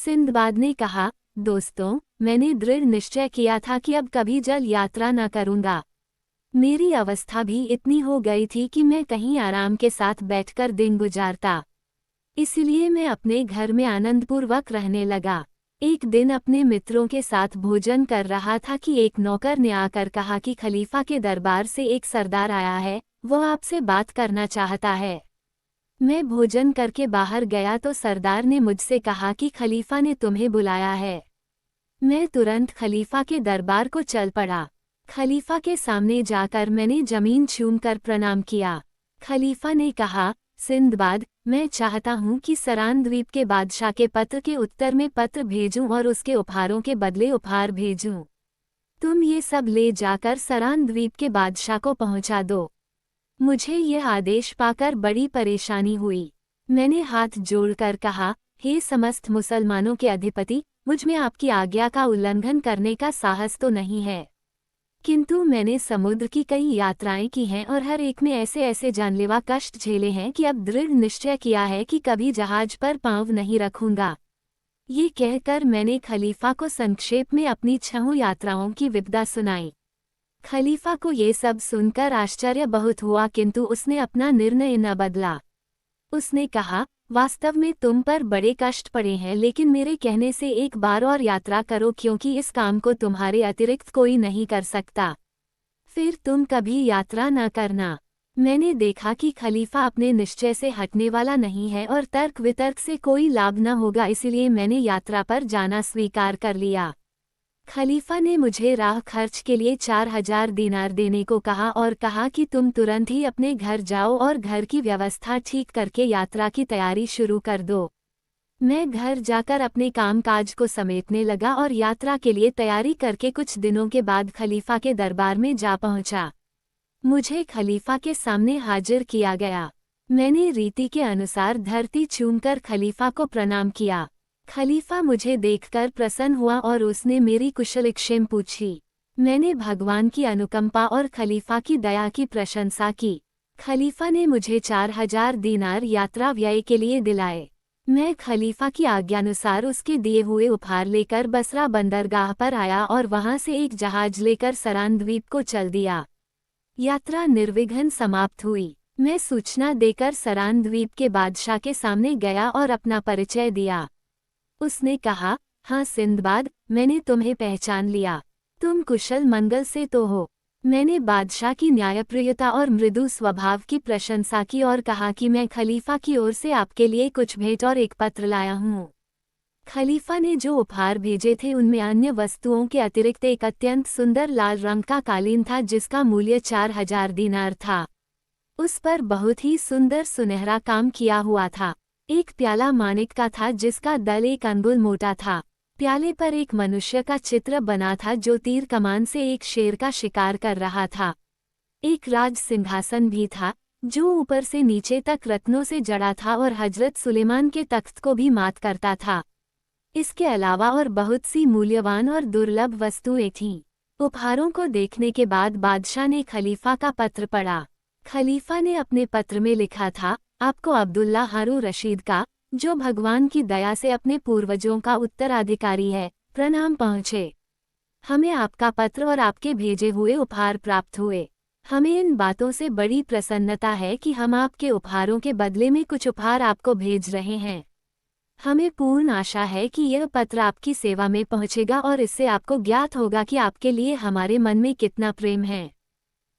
Sinbad ने कहा, दोस्तों, मैंने दृढ़ निश्चय किया था कि अब कभी जल यात्रा न करूंगा। मेरी अवस्था भी इतनी हो गई थी कि मैं कहीं आराम के साथ बैठकर दिन गुजारता। इसलिए मैं अपने घर में आनंदपूर्वक रहने लगा। एक दिन अपने मित्रों के साथ भोजन कर रहा था कि एक नौकर ने आकर कहा कि खलीफा के दरबार से एक सरदार आया है, वो आपसे बात करना चाहता है। मैं भोजन करके बाहर गया तो सरदार ने मुझसे कहा कि खलीफा ने तुम्हें बुलाया है। मैं तुरंत खलीफा के दरबार को चल पड़ा। खलीफा के सामने जाकर मैंने जमीन चूमकर प्रणाम किया। खलीफा ने कहा, सिंदबाद, मैं चाहता हूँ कि सरान द्वीप के बादशाह के पत्र के उत्तर में पत्र भेजूं और उसके उपहारों के बदले उपहार भेजूं। तुम ये सब ले जाकर सरान द्वीप के बादशाह को पहुंचा दो। मुझे यह आदेश पाकर बड़ी परेशानी हुई। मैंने हाथ जोड़कर कहा, हे समस्त मुसलमानों के अधिपति, मुझ में आपकी आज्ञा का उल्लंघन करने का साहस तो नहीं है, किंतु मैंने समुद्र की कई यात्राएं की हैं और हर एक में ऐसे ऐसे जानलेवा कष्ट झेले हैं कि अब दृढ़ निश्चय किया है कि कभी जहाज पर पांव नहीं रखूंगा। ये कहकर मैंने खलीफा को संक्षेप में अपनी 6 यात्राओं की विपदा सुनाई। खलीफा को ये सब सुनकर आश्चर्य बहुत हुआ, किंतु उसने अपना निर्णय न बदला। उसने कहा, वास्तव में तुम पर बड़े कष्ट पड़े हैं, लेकिन मेरे कहने से एक बार और यात्रा करो, क्योंकि इस काम को तुम्हारे अतिरिक्त कोई नहीं कर सकता। फिर तुम कभी यात्रा न करना। मैंने देखा कि खलीफा अपने निश्चय से हटने वाला नहीं है और तर्क वितर्क से कोई लाभ न होगा, इसलिए मैंने यात्रा पर जाना स्वीकार कर लिया। खलीफा ने मुझे राह खर्च के लिए 4000 दीनार देने को कहा और कहा कि तुम तुरंत ही अपने घर जाओ और घर की व्यवस्था ठीक करके यात्रा की तैयारी शुरू कर दो। मैं घर जाकर अपने कामकाज को समेटने लगा और यात्रा के लिए तैयारी करके कुछ दिनों के बाद खलीफा के दरबार में जा पहुंचा। मुझे खलीफा के सामने हाजिर किया गया। मैंने रीति के अनुसार धरती चूमकर खलीफा को प्रणाम किया। खलीफा मुझे देखकर प्रसन्न हुआ और उसने मेरी कुशलक्षेम पूछी। मैंने भगवान की अनुकंपा और खलीफा की दया की प्रशंसा की। खलीफा ने मुझे 4000 दीनार यात्रा व्यय के लिए दिलाए। मैं खलीफा की आज्ञानुसार उसके दिए हुए उपहार लेकर बसरा बंदरगाह पर आया और वहां से एक जहाज लेकर सरान द्वीप को चल दिया। यात्रा निर्विघ्न समाप्त हुई। मैं सूचना देकर सरान द्वीप के बादशाह के सामने गया और अपना परिचय दिया। उसने कहा, हाँ सिंदबाद, मैंने तुम्हें पहचान लिया। तुम कुशल मंगल से तो हो। मैंने बादशाह की न्यायप्रियता और मृदु स्वभाव की प्रशंसा की और कहा कि मैं खलीफा की ओर से आपके लिए कुछ भेंट और एक पत्र लाया हूँ। खलीफा ने जो उपहार भेजे थे उनमें अन्य वस्तुओं के अतिरिक्त एक अत्यंत सुंदर लाल रंग का कालीन था, जिसका मूल्य 4000 दीनार था। उस पर बहुत ही सुंदर सुनहरा काम किया हुआ था। एक प्याला माणिक का था, जिसका दल 1 अंगुल मोटा था। प्याले पर एक मनुष्य का चित्र बना था, जो तीर कमान से एक शेर का शिकार कर रहा था। एक राज सिंहासन भी था, जो ऊपर से नीचे तक रत्नों से जड़ा था और हजरत सुलेमान के तख्त को भी मात करता था। इसके अलावा और बहुत सी मूल्यवान और दुर्लभ वस्तुएं थीं। उपहारों को देखने के बाद बादशाह ने खलीफा का पत्र पढ़ा। खलीफा ने अपने पत्र में लिखा था, आपको अब्दुल्ला हारून रशीद का, जो भगवान की दया से अपने पूर्वजों का उत्तराधिकारी है, प्रणाम पहुँचे। हमें आपका पत्र और आपके भेजे हुए उपहार प्राप्त हुए। हमें इन बातों से बड़ी प्रसन्नता है कि हम आपके उपहारों के बदले में कुछ उपहार आपको भेज रहे हैं। हमें पूर्ण आशा है कि यह पत्र आपकी सेवा में पहुंचेगा और इससे आपको ज्ञात होगा कि आपके लिए हमारे मन में कितना प्रेम है।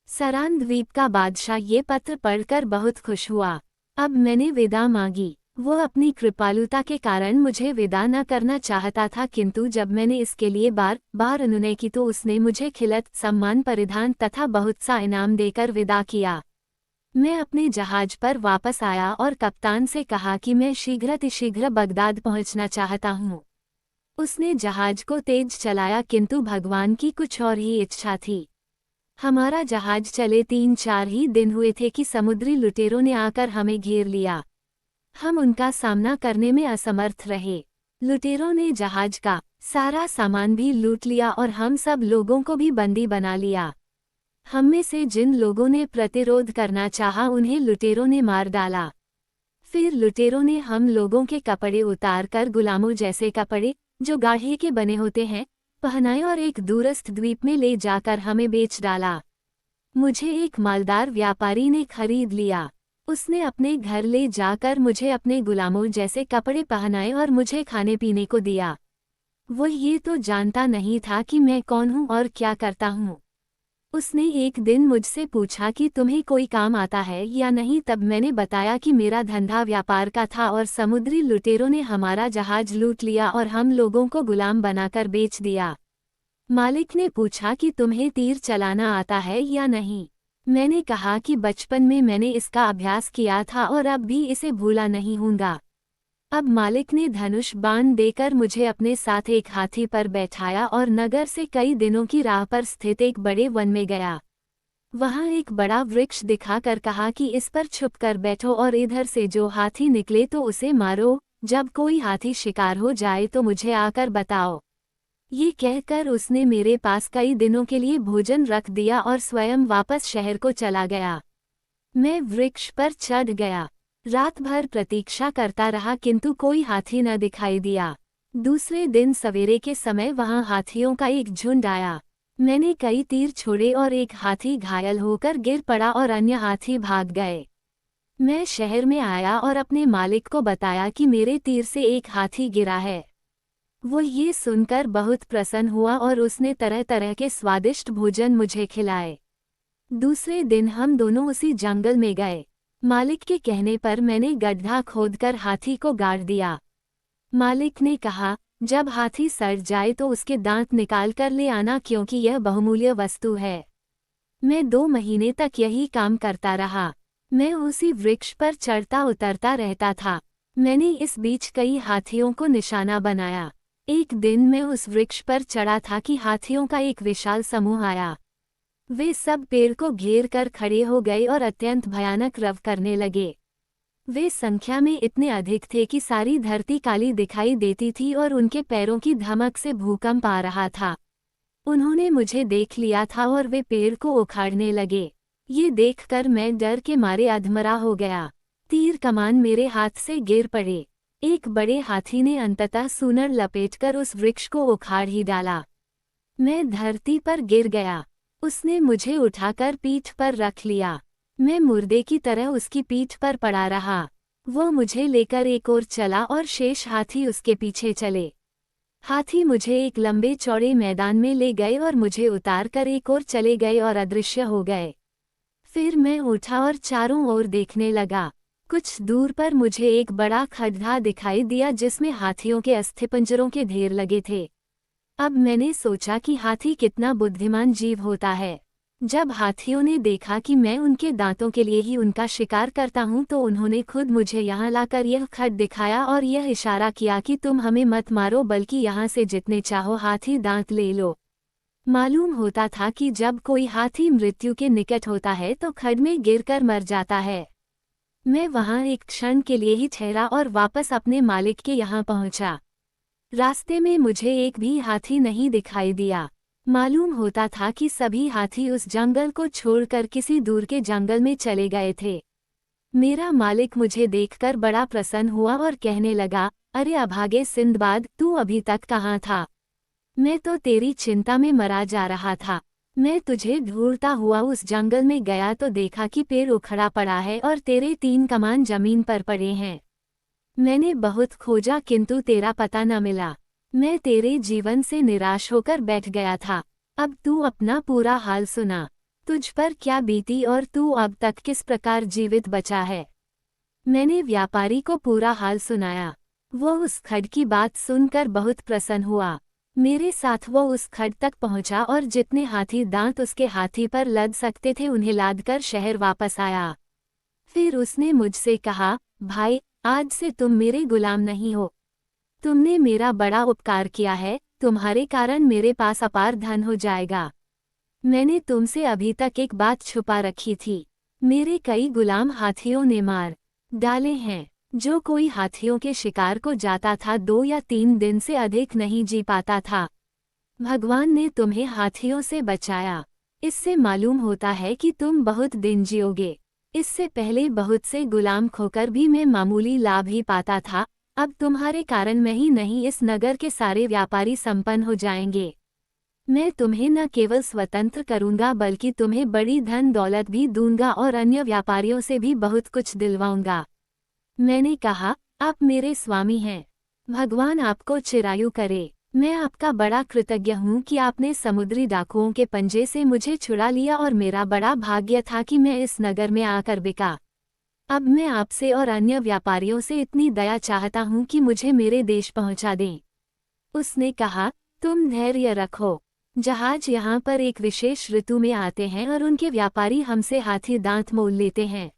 सरान द्वीप का बादशाह ये पत्र पढ़कर बहुत खुश हुआ। अब मैंने विदा मांगी। वो अपनी कृपालुता के कारण मुझे विदा न करना चाहता था, किंतु जब मैंने इसके लिए बार बार अनुनय की तो उसने मुझे खिलत सम्मान परिधान तथा बहुत सा इनाम देकर विदा किया। मैं अपने जहाज पर वापस आया और कप्तान से कहा कि मैं शीघ्र बगदाद पहुंचना चाहता हूँ। उसने जहाज को तेज चलाया, किंतु भगवान की कुछ और ही इच्छा थी। हमारा जहाज चले 3-4 ही दिन हुए थे कि समुद्री लुटेरों ने आकर हमें घेर लिया। हम उनका सामना करने में असमर्थ रहे। लुटेरों ने जहाज का सारा सामान भी लूट लिया और हम सब लोगों को भी बंदी बना लिया। हम में से जिन लोगों ने प्रतिरोध करना चाहा, उन्हें लुटेरों ने मार डाला। फिर लुटेरों ने हम लोगों के कपड़े उतारकर गुलामों जैसे कपड़े, जो गाढ़े के बने होते हैं, पहनाए और एक दूरस्थ द्वीप में ले जाकर हमें बेच डाला। मुझे एक मालदार व्यापारी ने खरीद लिया। उसने अपने घर ले जाकर मुझे अपने गुलामों जैसे कपड़े पहनाए और मुझे खाने पीने को दिया। वो ये तो जानता नहीं था कि मैं कौन हूँ और क्या करता हूँ। उसने एक दिन मुझसे पूछा कि तुम्हें कोई काम आता है या नहीं। तब मैंने बताया कि मेरा धंधा व्यापार का था और समुद्री लुटेरों ने हमारा जहाज लूट लिया और हम लोगों को गुलाम बनाकर बेच दिया। मालिक ने पूछा कि तुम्हें तीर चलाना आता है या नहीं। मैंने कहा कि बचपन में मैंने इसका अभ्यास किया था और अब भी इसे भूला नहीं हूँगा। अब मालिक ने धनुष बाण देकर मुझे अपने साथ एक हाथी पर बैठाया और नगर से कई दिनों की राह पर स्थित एक बड़े वन में गया। वहाँ एक बड़ा वृक्ष दिखाकर कहा कि इस पर छुप कर बैठो और इधर से जो हाथी निकले तो उसे मारो। जब कोई हाथी शिकार हो जाए तो मुझे आकर बताओ। ये कहकर उसने मेरे पास कई दिनों के लिए भोजन रख दिया और स्वयं वापस शहर को चला गया। मैं वृक्ष पर चढ़ गया। रात भर प्रतीक्षा करता रहा किंतु कोई हाथी न दिखाई दिया। दूसरे दिन सवेरे के समय वहां हाथियों का एक झुंड आया। मैंने कई तीर छोड़े और एक हाथी घायल होकर गिर पड़ा और अन्य हाथी भाग गए। मैं शहर में आया और अपने मालिक को बताया कि मेरे तीर से एक हाथी गिरा है। वो ये सुनकर बहुत प्रसन्न हुआ और उसने तरह तरह के स्वादिष्ट भोजन मुझे खिलाए। दूसरे दिन हम दोनों उसी जंगल में गए। मालिक के कहने पर मैंने गड्ढा खोदकर हाथी को गाड़ दिया। मालिक ने कहा, जब हाथी सड़ जाए तो उसके दांत निकाल कर ले आना क्योंकि यह बहुमूल्य वस्तु है। मैं 2 महीने तक यही काम करता रहा। मैं उसी वृक्ष पर चढ़ता उतरता रहता था। मैंने इस बीच कई हाथियों को निशाना बनाया। एक दिन मैं उस वृक्ष पर चढ़ा था कि हाथियों का एक विशाल समूह आया। वे सब पेड़ को घेर कर खड़े हो गए और अत्यंत भयानक रव करने लगे। वे संख्या में इतने अधिक थे कि सारी धरती काली दिखाई देती थी और उनके पैरों की धमक से भूकंप आ रहा था। उन्होंने मुझे देख लिया था और वे पेड़ को उखाड़ने लगे। ये देखकर मैं डर के मारे अधमरा हो गया। तीर कमान मेरे हाथ से गिर पड़े। एक बड़े हाथी ने अंततः सूंड लपेटकर उस वृक्ष को उखाड़ ही डाला। मैं धरती पर गिर गया। उसने मुझे उठाकर पीठ पर रख लिया। मैं मुर्दे की तरह उसकी पीठ पर पड़ा रहा। वो मुझे लेकर एक ओर चला और शेष हाथी उसके पीछे चले। हाथी मुझे एक लंबे चौड़े मैदान में ले गए और मुझे उतारकर एक ओर चले गए और अदृश्य हो गए। फिर मैं उठा और चारों ओर देखने लगा। कुछ दूर पर मुझे एक बड़ा खड्डा दिखाई दिया जिसमें हाथियों के अस्थिपंजरों के ढेर लगे थे। अब मैंने सोचा कि हाथी कितना बुद्धिमान जीव होता है। जब हाथियों ने देखा कि मैं उनके दांतों के लिए ही उनका शिकार करता हूं तो उन्होंने खुद मुझे यहाँ लाकर यह खड्डा दिखाया और यह इशारा किया कि तुम हमें मत मारो बल्कि यहाँ से जितने चाहो हाथी दांत ले लो। मालूम होता था कि जब कोई हाथी मृत्यु के निकट होता है तो खड्डे में गिरकर मर जाता है। मैं वहां एक क्षण के लिए ही ठहरा और वापस अपने मालिक के यहाँ पहुंचा। रास्ते में मुझे एक भी हाथी नहीं दिखाई दिया। मालूम होता था कि सभी हाथी उस जंगल को छोड़कर किसी दूर के जंगल में चले गए थे। मेरा मालिक मुझे देखकर बड़ा प्रसन्न हुआ और कहने लगा, अरे अभागे सिंदबाद, तू अभी तक कहाँ था? मैं तो तेरी चिंता में मरा जा रहा था। मैं तुझे ढूंढता हुआ उस जंगल में गया तो देखा कि पेड़ उखड़ा पड़ा है और तेरे 3 कमान जमीन पर पड़े हैं। मैंने बहुत खोजा किंतु तेरा पता न मिला। मैं तेरे जीवन से निराश होकर बैठ गया था। अब तू अपना पूरा हाल सुना। तुझ पर क्या बीती और तू अब तक किस प्रकार जीवित बचा है। मैंने व्यापारी को पूरा हाल सुनाया। वो उस खड्ड की बात सुनकर बहुत प्रसन्न हुआ। मेरे साथ वो उस खड्ड तक पहुंचा और जितने हाथी दांत उसके हाथी पर लद सकते थे उन्हें लादकर शहर वापस आया। फिर उसने मुझसे कहा, भाई, आज से तुम मेरे गुलाम नहीं हो। तुमने मेरा बड़ा उपकार किया है, तुम्हारे कारण मेरे पास अपार धन हो जाएगा। मैंने तुमसे अभी तक एक बात छुपा रखी थी। मेरे कई गुलाम हाथियों ने मार डाले हैं। जो कोई हाथियों के शिकार को जाता था 2 या 3 दिन से अधिक नहीं जी पाता था। भगवान ने तुम्हें हाथियों से बचाया। इससे मालूम होता है कि तुम बहुत दिन जियोगे। इससे पहले बहुत से गुलाम खोकर भी मैं मामूली लाभ ही पाता था, अब तुम्हारे कारण मैं ही नहीं इस नगर के सारे व्यापारी संपन्न हो जाएंगे। मैं तुम्हें न केवल स्वतंत्र करूंगा बल्कि तुम्हें बड़ी धन दौलत भी दूंगा और अन्य व्यापारियों से भी बहुत कुछ दिलवाऊंगा। मैंने कहा, आप मेरे स्वामी हैं। भगवान आपको चिरायु करे। मैं आपका बड़ा कृतज्ञ हूँ कि आपने समुद्री डाकुओं के पंजे से मुझे छुड़ा लिया और मेरा बड़ा भाग्य था कि मैं इस नगर में आकर बिका। अब मैं आपसे और अन्य व्यापारियों से इतनी दया चाहता हूँ कि मुझे मेरे देश पहुँचा दें। उसने कहा, तुम धैर्य रखो। जहाज यहाँ पर एक विशेष ऋतु में आते हैं और उनके व्यापारी हमसे हाथी दांत मोल लेते हैं।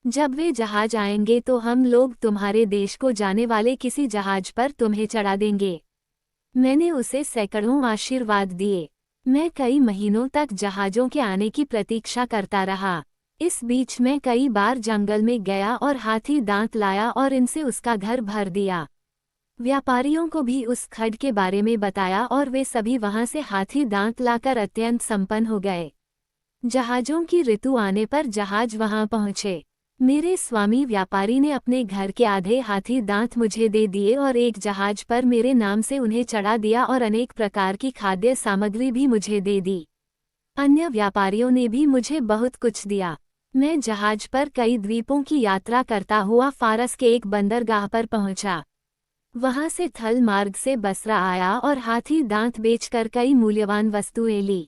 जब वे जहाज आएंगे तो हम लोग तुम्हारे देश को जाने वाले किसी जहाज पर तुम्हें चढ़ा देंगे। मैंने उसे सैकड़ों आशीर्वाद दिए। मैं कई महीनों तक जहाजों के आने की प्रतीक्षा करता रहा। इस बीच मैं कई बार जंगल में गया और हाथी दांत लाया और इनसे उसका घर भर दिया। व्यापारियों को भी उस खड्ड के बारे में बताया और वे सभी वहां से हाथी दांत लाकर अत्यंत संपन्न हो गए। जहाजों की ऋतु आने पर जहाज वहां पहुंचे। मेरे स्वामी व्यापारी ने अपने घर के आधे हाथी दांत मुझे दे दिए और एक जहाज पर मेरे नाम से उन्हें चढ़ा दिया और अनेक प्रकार की खाद्य सामग्री भी मुझे दे दी। अन्य व्यापारियों ने भी मुझे बहुत कुछ दिया। मैं जहाज पर कई द्वीपों की यात्रा करता हुआ फारस के एक बंदरगाह पर पहुंचा। वहां से थल मार्ग से बसरा आया और हाथी दांत बेचकर कई मूल्यवान वस्तुएं ली।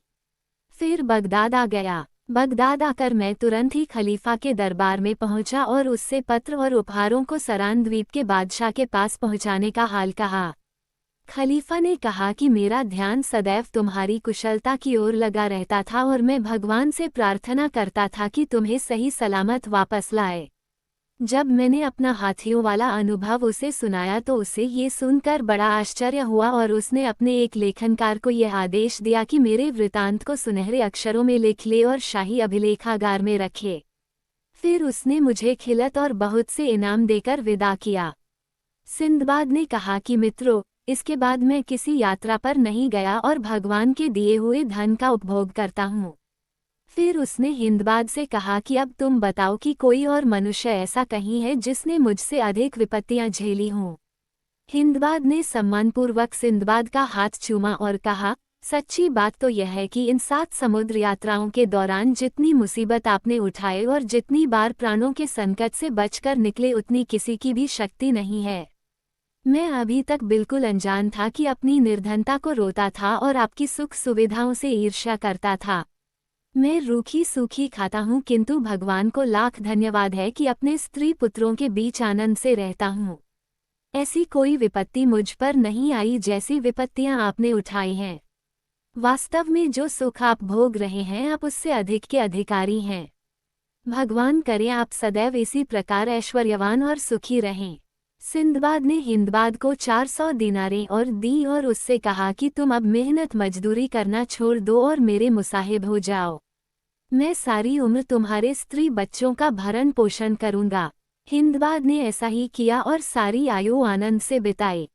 फिर बगदाद आ गया। बगदाद आकर मैं तुरंत ही खलीफा के दरबार में पहुंचा और उससे पत्र और उपहारों को सरान द्वीप के बादशाह के पास पहुंचाने का हाल कहा। खलीफा ने कहा कि मेरा ध्यान सदैव तुम्हारी कुशलता की ओर लगा रहता था और मैं भगवान से प्रार्थना करता था कि तुम्हें सही सलामत वापस लाए। जब मैंने अपना हाथियों वाला अनुभव उसे सुनाया तो उसे ये सुनकर बड़ा आश्चर्य हुआ और उसने अपने एक लेखनकार को यह आदेश दिया कि मेरे वृतांत को सुनहरे अक्षरों में लिख ले और शाही अभिलेखागार में रखे। फिर उसने मुझे खिलत और बहुत से इनाम देकर विदा किया। सिंदबाद ने कहा कि मित्रों, इसके बाद मैं किसी यात्रा पर नहीं गया और भगवान के दिए हुए धन का उपभोग करता हूँ। फिर उसने हिंदबाद से कहा कि अब तुम बताओ कि कोई और मनुष्य ऐसा कहीं है जिसने मुझसे अधिक विपत्तियां झेली हों। हिंदबाद ने सम्मानपूर्वक सिंदबाद का हाथ चूमा और कहा, सच्ची बात तो यह है कि इन 7 समुद्र यात्राओं के दौरान जितनी मुसीबत आपने उठाए और जितनी बार प्राणों के संकट से बचकर निकले उतनी किसी की भी शक्ति नहीं है। मैं अभी तक बिल्कुल अनजान था कि अपनी निर्धनता को रोता था और आपकी सुख सुविधाओं से ईर्ष्या करता था। मैं रूखी सूखी खाता हूँ किंतु भगवान को लाख धन्यवाद है कि अपने स्त्री पुत्रों के बीच आनंद से रहता हूँ। ऐसी कोई विपत्ति मुझ पर नहीं आई जैसी विपत्तियां आपने उठाई हैं। वास्तव में जो सुख आप भोग रहे हैं आप उससे अधिक के अधिकारी हैं। भगवान करे आप सदैव इसी प्रकार ऐश्वर्यवान और सुखी रहें। सिंदबाद ने हिंदबाद को 400 दिनारें और दी और उससे कहा कि तुम अब मेहनत मजदूरी करना छोड़ दो और मेरे मुसाहिब हो जाओ। मैं सारी उम्र तुम्हारे स्त्री बच्चों का भरण पोषण करूंगा। हिंदबाद ने ऐसा ही किया और सारी आयु आनंद से बिताई।